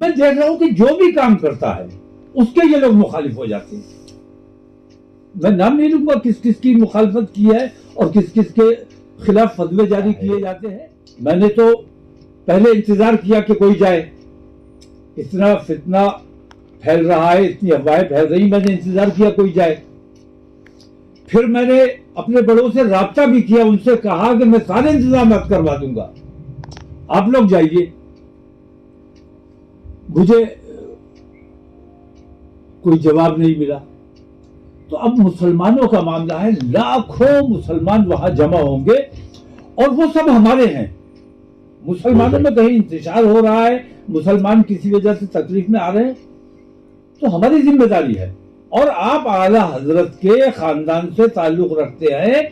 میں دیکھ رہا ہوں کہ جو بھی کام کرتا ہے اس کے یہ لوگ مخالف ہو جاتے ہیں. میں نام نہیں لوں گا کس کس کی مخالفت کی ہے اور کس کس کے خلاف فتوے جاری کیے جاتے ہیں. میں نے تو پہلے انتظار کیا کہ کوئی جائے، اتنا فتنہ پھیل رہا ہے، اتنی افواہیں پھیل رہی، میں نے انتظار کیا کوئی جائے. پھر میں نے اپنے بڑوں سے رابطہ بھی کیا، ان سے کہا کہ میں سارے انتظامات کروا دوں گا، آپ لوگ جائیے. مجھے کوئی جواب نہیں ملا. تو اب مسلمانوں کا معاملہ ہے، لاکھوں مسلمان وہاں جمع ہوں گے اور وہ سب ہمارے ہیں. مسلمانوں میں کہیں انتشار ہو رہا ہے، مسلمان کسی وجہ سے تکلیف میں آ رہے ہیں، تو ہماری ذمہ داری ہے. اور آپ اعلیٰ حضرت کے خاندان سے تعلق رکھتے ہیں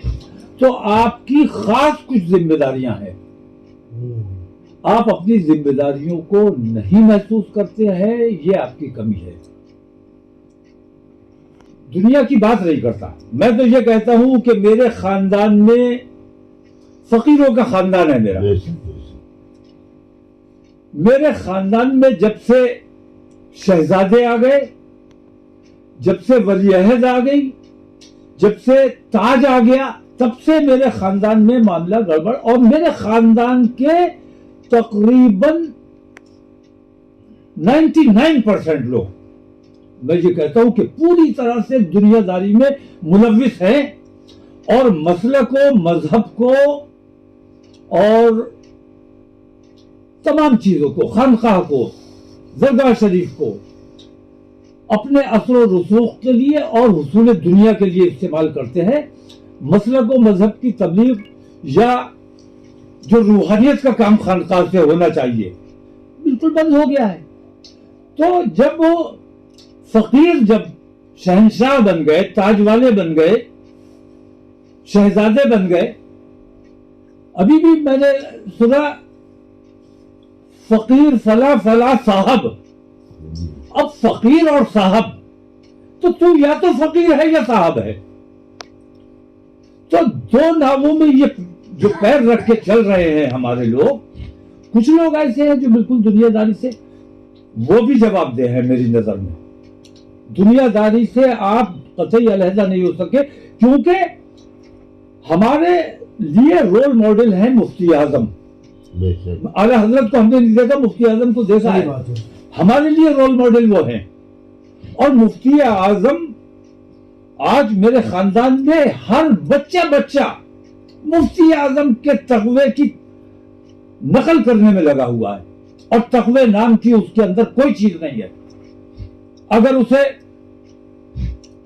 تو آپ کی خاص کچھ ذمہ داریاں ہیں. آپ اپنی ذمہ داریوں کو نہیں محسوس کرتے ہیں، یہ آپ کی کمی ہے. دنیا کی بات نہیں کرتا، میں تو یہ کہتا ہوں کہ میرے خاندان میں فقیروں کا خاندان ہے. میرے خاندان میں جب سے شہزادے آ گئے، جب سے ولی عہد آ گئی، جب سے تاج آ گیا، تب سے میرے خاندان میں معاملہ گڑبڑ. اور میرے خاندان کے تقریباً 99% لوگ، میں یہ کہتا ہوں کہ پوری طرح سے دنیا داری میں ملوث ہیں اور مسلک کو، مذہب کو اور تمام چیزوں کو، خانقاہ کو، درگاہ شریف کو اپنے اثر و رسوخ کے لیے اور حصول دنیا کے لیے استعمال کرتے ہیں. مسلک و مذہب کی تبلیغ یا جو روحانیت کا کام خانقاہ سے ہونا چاہیے بالکل بند ہو گیا ہے. تو جب وہ فقیر جب شہنشاہ بن گئے، تاج والے بن گئے، شہزادے بن گئے، ابھی بھی میں نے سنا فقیر فلا فلا صاحب. اب فقیر اور صاحب، تو یا تو فقیر ہے یا صاحب ہے. تو دو ناموں میں یہ جو پیر رکھ کے چل رہے ہیں ہمارے لوگ. کچھ لوگ ایسے ہیں جو بالکل دنیا داری سے، وہ بھی جواب دہ ہیں میری نظر میں. دنیا داری سے آپ قطعی علیحدہ نہیں ہو سکے، کیونکہ ہمارے لیے رول ماڈل ہیں مفتی اعظم. اعلیٰ حضرت کو ہم نے نہیں دیکھا، مفتی اعظم کو دیکھا ہے. ہمارے لیے رول ماڈل وہ ہیں. اور مفتی اعظم آج میرے خاندان میں ہر بچہ مفتی اعظم کے تقوی کی نقل کرنے میں لگا ہوا ہے. اور تقوی نام کی اس کے اندر کوئی چیز نہیں ہے. اگر اسے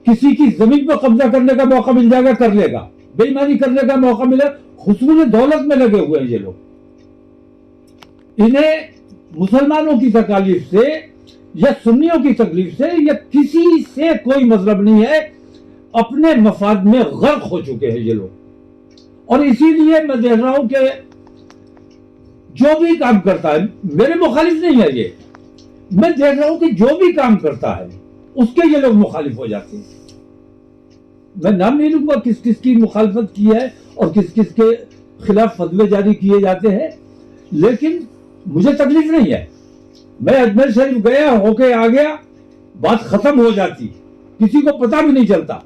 کسی کی زمین پر قبضہ کرنے کا موقع مل جائے گا کر لے گا، بے ایمانی کرنے کا موقع ملے. حصول دولت میں لگے ہوئے ہیں یہ لوگ. انہیں مسلمانوں کی تکالیف سے یا سنیوں کی تکلیف سے یا کسی سے کوئی مطلب نہیں ہے. اپنے مفاد میں غرق ہو چکے ہیں یہ لوگ. اور اسی لیے میں دیکھ رہا ہوں کہ جو بھی کام کرتا ہے، میرے مخالف نہیں ہے یہ، میں دیکھ رہا ہوں کہ جو بھی کام کرتا ہے اس کے یہ لوگ مخالف ہو جاتے ہیں. میں نام نہیں لوں گا کس کس کی مخالفت کی ہے اور کس کس کے خلاف فتوے جاری کیے جاتے ہیں، لیکن مجھے تکلیف نہیں ہے. میں اجمیر شریف گیا، ہو کے آ گیا، بات ختم ہو جاتی، کسی کو پتہ بھی نہیں چلتا.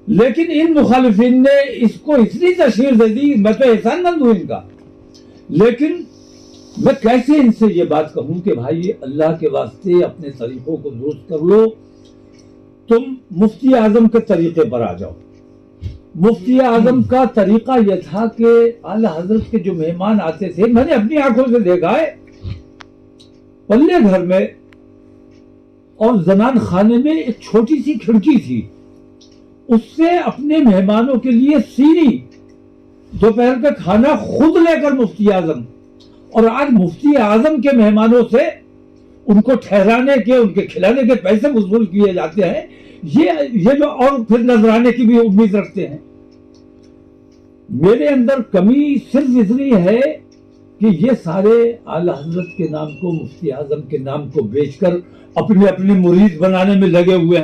لیکن ان مخالفین نے اس کو اتنی تشہیر دے دی، میں تو احسان مند ہوں ان کا. لیکن میں کیسے ان سے یہ بات کہوں کہ بھائی اللہ کے واسطے اپنے طریقوں کو درست کر لو. تم مفتی اعظم کے طریقے پر آ جاؤ. مفتی اعظم کا طریقہ یہ تھا کہ اعلیٰ حضرت کے جو مہمان آتے تھے، میں نے اپنی آنکھوں سے دیکھا ہے، پلے گھر میں اور زنان خانے میں ایک چھوٹی سی کھڑکی تھی، اس سے اپنے مہمانوں کے لیے سینی دوپہر کا کھانا خود لے کر مفتی اعظم. اور آج مفتی اعظم کے مہمانوں سے ان کو ٹھہرانے کے، ان کے کھلانے کے پیسے وصول کیے جاتے ہیں. یہ جو اور پھر نذرانے کی بھی امید رکھتے ہیں. میرے اندر کمی صرف اتنی ہے کہ یہ سارے اعلیٰ حضرت کے نام کو، مفتی اعظم کے نام کو بیچ کر اپنے مرید بنانے میں لگے ہوئے ہیں.